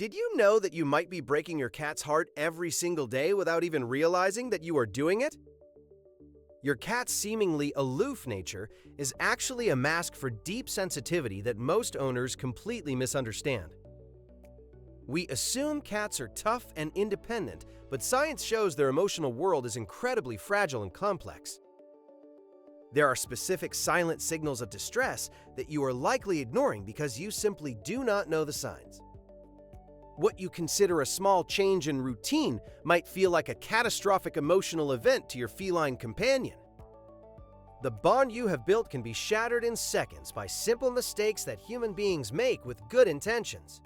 Did you know that you might be breaking your cat's heart every single day without even realizing that you are doing it? Your cat's seemingly aloof nature is actually a mask for deep sensitivity that most owners completely misunderstand. We assume cats are tough and independent, but science shows their emotional world is incredibly fragile and complex. There are specific silent signals of distress that you are likely ignoring because you simply do not know the signs. What you consider a small change in routine might feel like a catastrophic emotional event to your feline companion. The bond you have built can be shattered in seconds by simple mistakes that human beings make with good intentions.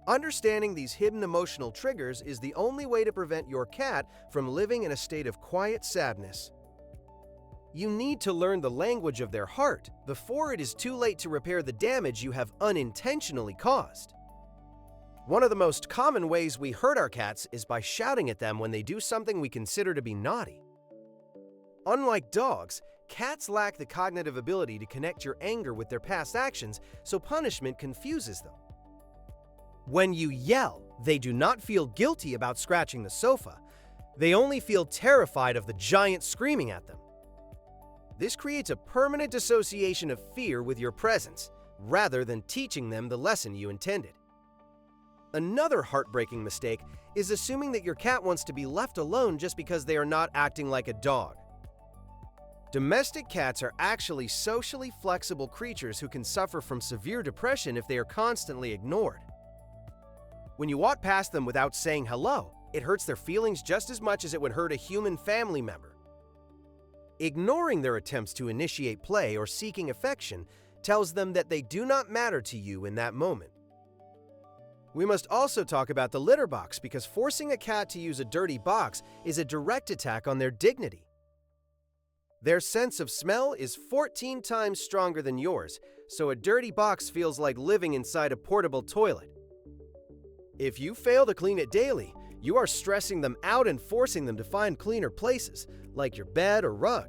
Understanding these hidden emotional triggers is the only way to prevent your cat from living in a state of quiet sadness. You need to learn the language of their heart before it is too late to repair the damage you have unintentionally caused. One of the most common ways we hurt our cats is by shouting at them when they do something we consider to be naughty. Unlike dogs, cats lack the cognitive ability to connect your anger with their past actions, so punishment confuses them. When you yell, they do not feel guilty about scratching the sofa. They only feel terrified of the giant screaming at them. This creates a permanent association of fear with your presence, rather than teaching them the lesson you intended. Another heartbreaking mistake is assuming that your cat wants to be left alone just because they are not acting like a dog. Domestic cats are actually socially flexible creatures who can suffer from severe depression if they are constantly ignored. When you walk past them without saying hello, it hurts their feelings just as much as it would hurt a human family member. Ignoring their attempts to initiate play or seeking affection tells them that they do not matter to you in that moment. We must also talk about the litter box because forcing a cat to use a dirty box is a direct attack on their dignity. Their sense of smell is 14 times stronger than yours, so a dirty box feels like living inside a portable toilet. If you fail to clean it daily, you are stressing them out and forcing them to find cleaner places, like your bed or rug.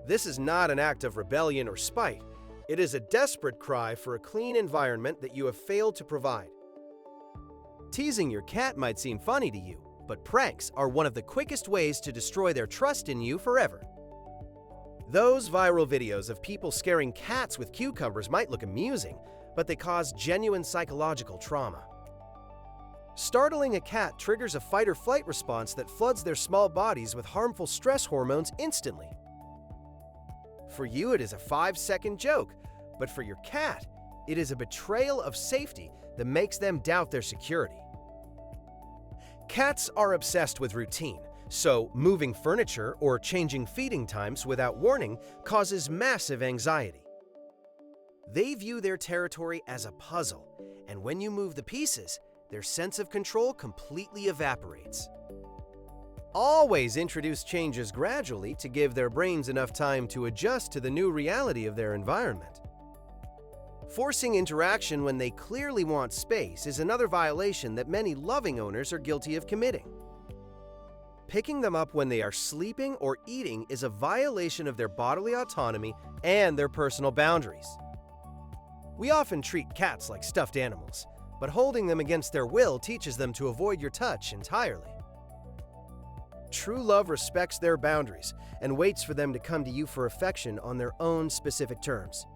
This is not an act of rebellion or spite. It is a desperate cry for a clean environment that you have failed to provide. Teasing your cat might seem funny to you, but pranks are one of the quickest ways to destroy their trust in you forever. Those viral videos of people scaring cats with cucumbers might look amusing, but they cause genuine psychological trauma. Startling a cat triggers a fight-or-flight response that floods their small bodies with harmful stress hormones instantly. For you, it is a 5-second joke, but for your cat, it is a betrayal of safety that makes them doubt their security. Cats are obsessed with routine, so moving furniture or changing feeding times without warning causes massive anxiety. They view their territory as a puzzle, and when you move the pieces, their sense of control completely evaporates. Always introduce changes gradually to give their brains enough time to adjust to the new reality of their environment. Forcing interaction when they clearly want space is another violation that many loving owners are guilty of committing. Picking them up when they are sleeping or eating is a violation of their bodily autonomy and their personal boundaries. We often treat cats like stuffed animals, but holding them against their will teaches them to avoid your touch entirely. True love respects their boundaries and waits for them to come to you for affection on their own specific terms.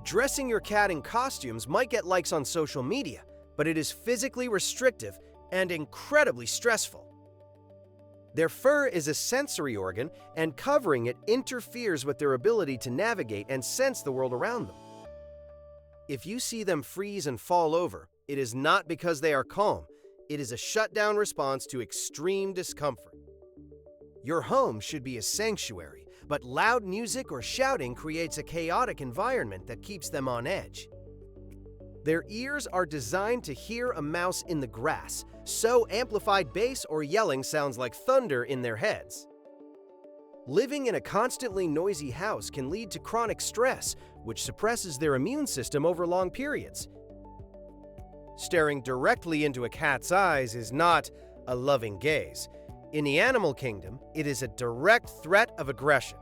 Dressing your cat in costumes might get likes on social media, but it is physically restrictive and incredibly stressful. Their fur is a sensory organ, and covering it interferes with their ability to navigate and sense the world around them. If you see them freeze and fall over, it is not because they are calm. It is a shutdown response to extreme discomfort. Your home should be a sanctuary, but loud music or shouting creates a chaotic environment that keeps them on edge. Their ears are designed to hear a mouse in the grass, so amplified bass or yelling sounds like thunder in their heads. Living in a constantly noisy house can lead to chronic stress, which suppresses their immune system over long periods. Staring directly into a cat's eyes is not a loving gaze. In the animal kingdom, it is a direct threat of aggression.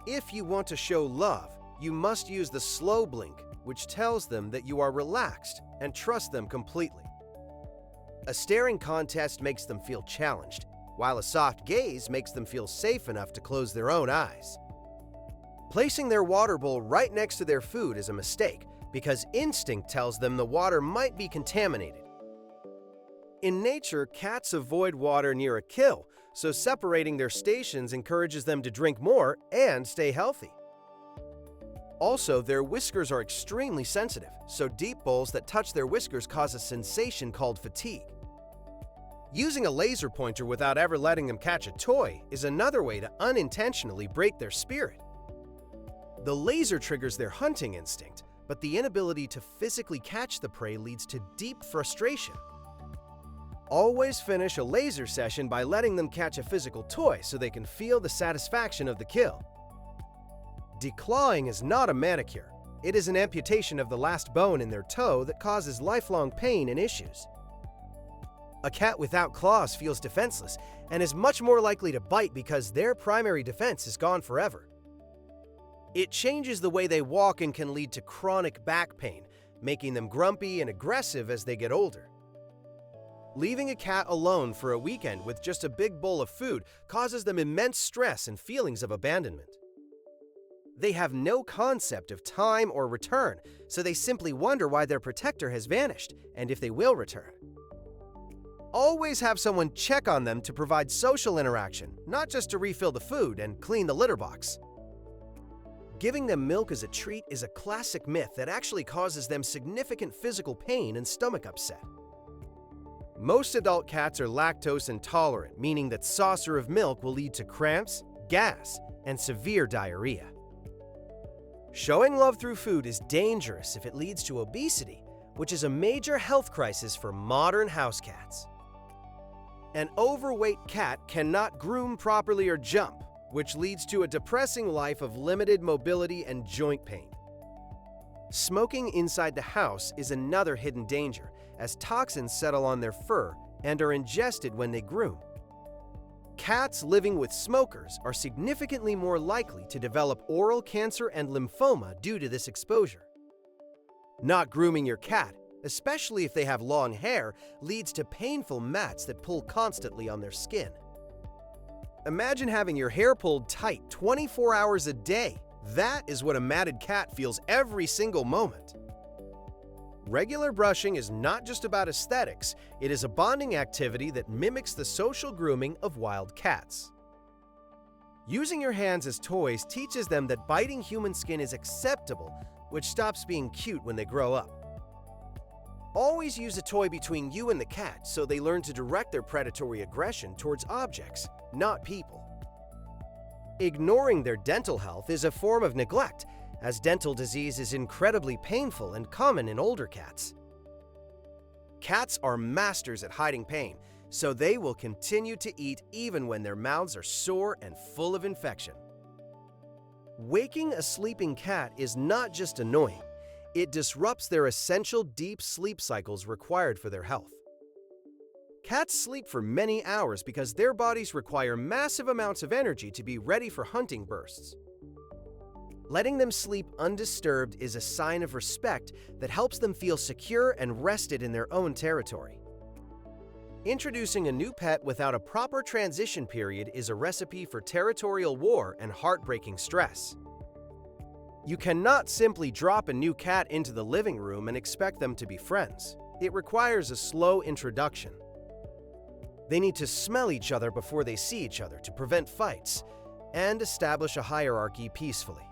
If you want to show love, you must use the slow blink, which tells them that you are relaxed and trust them completely. A staring contest makes them feel challenged, while a soft gaze makes them feel safe enough to close their own eyes. Placing their water bowl right next to their food is a mistake because instinct tells them the water might be contaminated. In nature, cats avoid water near a kill, so separating their stations encourages them to drink more and stay healthy. Also, their whiskers are extremely sensitive, so deep bowls that touch their whiskers cause a sensation called fatigue. Using a laser pointer without ever letting them catch a toy is another way to unintentionally break their spirit. The laser triggers their hunting instinct, but the inability to physically catch the prey leads to deep frustration. Always finish a laser session by letting them catch a physical toy so they can feel the satisfaction of the kill. Declawing is not a manicure. It is an amputation of the last bone in their toe that causes lifelong pain and issues. A cat without claws feels defenseless and is much more likely to bite because their primary defense is gone forever. It changes the way they walk and can lead to chronic back pain, making them grumpy and aggressive as they get older. Leaving a cat alone for a weekend with just a big bowl of food causes them immense stress and feelings of abandonment. They have no concept of time or return, so they simply wonder why their protector has vanished and if they will return. Always have someone check on them to provide social interaction, not just to refill the food and clean the litter box. Giving them milk as a treat is a classic myth that actually causes them significant physical pain and stomach upset. Most adult cats are lactose intolerant, meaning that saucer of milk will lead to cramps, gas, and severe diarrhea. Showing love through food is dangerous if it leads to obesity, which is a major health crisis for modern house cats. An overweight cat cannot groom properly or jump, which leads to a depressing life of limited mobility and joint pain. Smoking inside the house is another hidden danger, as toxins settle on their fur and are ingested when they groom. Cats living with smokers are significantly more likely to develop oral cancer and lymphoma due to this exposure. Not grooming your cat, especially if they have long hair, leads to painful mats that pull constantly on their skin. Imagine having your hair pulled tight 24 hours a day. That is what a matted cat feels every single moment. Regular brushing is not just about aesthetics, it is a bonding activity that mimics the social grooming of wild cats. Using your hands as toys teaches them that biting human skin is acceptable, which stops being cute when they grow up. Always use a toy between you and the cat so they learn to direct their predatory aggression towards objects, not people. Ignoring their dental health is a form of neglect, as dental disease is incredibly painful and common in older cats. Cats are masters at hiding pain, so they will continue to eat even when their mouths are sore and full of infection. Waking a sleeping cat is not just annoying, it disrupts their essential deep sleep cycles required for their health. Cats sleep for many hours because their bodies require massive amounts of energy to be ready for hunting bursts. Letting them sleep undisturbed is a sign of respect that helps them feel secure and rested in their own territory. Introducing a new pet without a proper transition period is a recipe for territorial war and heartbreaking stress. You cannot simply drop a new cat into the living room and expect them to be friends. It requires a slow introduction. They need to smell each other before they see each other to prevent fights and establish a hierarchy peacefully.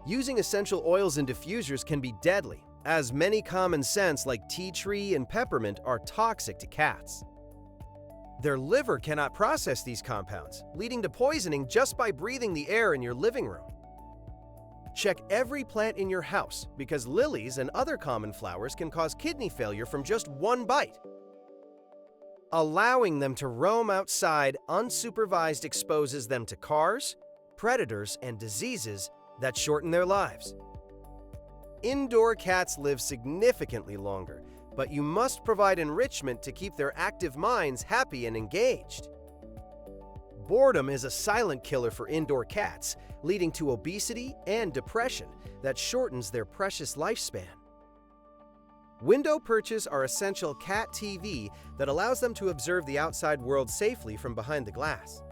Using essential oils and diffusers can be deadly, as many common scents like tea tree and peppermint are toxic to cats. Their liver cannot process these compounds, leading to poisoning just by breathing the air in your living room. Check every plant in your house because lilies and other common flowers can cause kidney failure from just one bite. Allowing them to roam outside unsupervised exposes them to cars, predators, and diseases that shorten their lives. Indoor cats live significantly longer, but you must provide enrichment to keep their active minds happy and engaged. Boredom is a silent killer for indoor cats, leading to obesity and depression that shortens their precious lifespan. Window perches are essential cat TV that allows them to observe the outside world safely from behind the glass.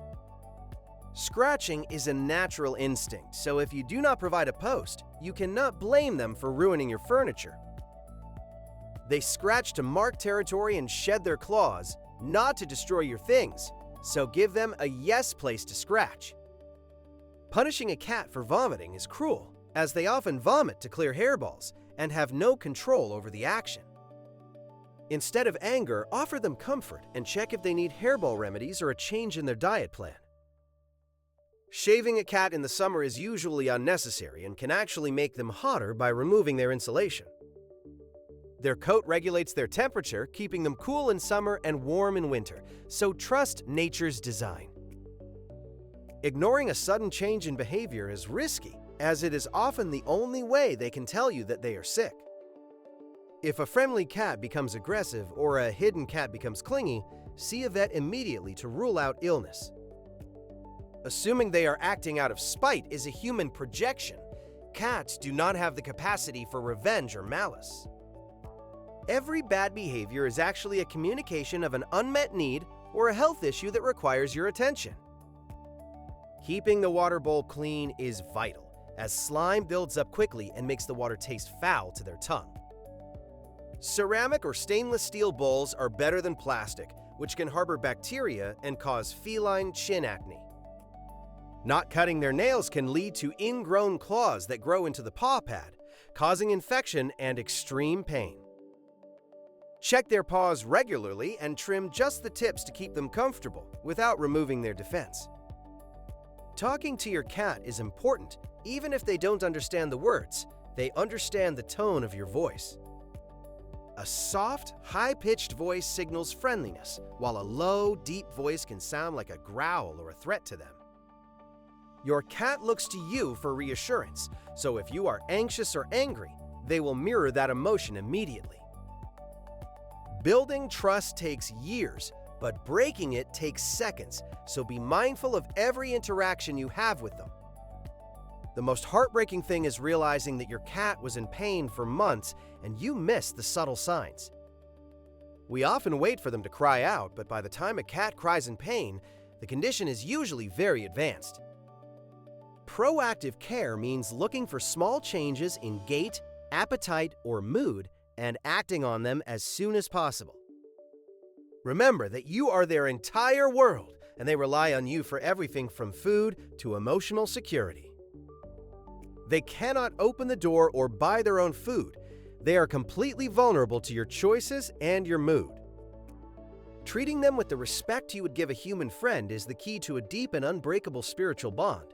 Scratching is a natural instinct, so if you do not provide a post, you cannot blame them for ruining your furniture. They scratch to mark territory and shed their claws, not to destroy your things, so give them a yes place to scratch. Punishing a cat for vomiting is cruel, as they often vomit to clear hairballs and have no control over the action. Instead of anger, offer them comfort and check if they need hairball remedies or a change in their diet plan. Shaving a cat in the summer is usually unnecessary and can actually make them hotter by removing their insulation. Their coat regulates their temperature, keeping them cool in summer and warm in winter, so trust nature's design. Ignoring a sudden change in behavior is risky, as it is often the only way they can tell you that they are sick. If a friendly cat becomes aggressive or a hidden cat becomes clingy, see a vet immediately to rule out illness. Assuming they are acting out of spite is a human projection. Cats do not have the capacity for revenge or malice. Every bad behavior is actually a communication of an unmet need or a health issue that requires your attention. Keeping the water bowl clean is vital, as slime builds up quickly and makes the water taste foul to their tongue. Ceramic or stainless steel bowls are better than plastic, which can harbor bacteria and cause feline chin acne. Not cutting their nails can lead to ingrown claws that grow into the paw pad, causing infection and extreme pain. Check their paws regularly and trim just the tips to keep them comfortable without removing their defense. Talking to your cat is important, even if they don't understand the words. They understand the tone of your voice. A soft, high-pitched voice signals friendliness, while a low, deep voice can sound like a growl or a threat to them. Your cat looks to you for reassurance, so if you are anxious or angry, they will mirror that emotion immediately. Building trust takes years, but breaking it takes seconds, so be mindful of every interaction you have with them. The most heartbreaking thing is realizing that your cat was in pain for months and you missed the subtle signs. We often wait for them to cry out, but by the time a cat cries in pain, the condition is usually very advanced. Proactive care means looking for small changes in gait, appetite, or mood and acting on them as soon as possible. Remember that you are their entire world and they rely on you for everything from food to emotional security. They cannot open the door or buy their own food. They are completely vulnerable to your choices and your mood. Treating them with the respect you would give a human friend is the key to a deep and unbreakable spiritual bond.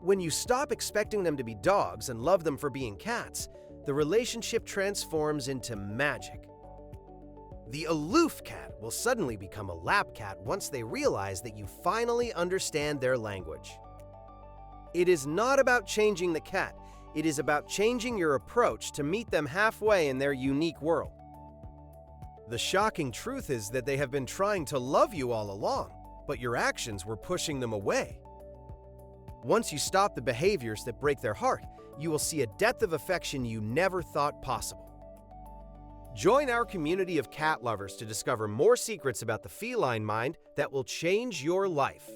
When you stop expecting them to be dogs and love them for being cats, the relationship transforms into magic. The aloof cat will suddenly become a lap cat once they realize that you finally understand their language. It is not about changing the cat, it is about changing your approach to meet them halfway in their unique world. The shocking truth is that they have been trying to love you all along, but your actions were pushing them away. Once you stop the behaviors that break their heart, you will see a depth of affection you never thought possible. Join our community of cat lovers to discover more secrets about the feline mind that will change your life.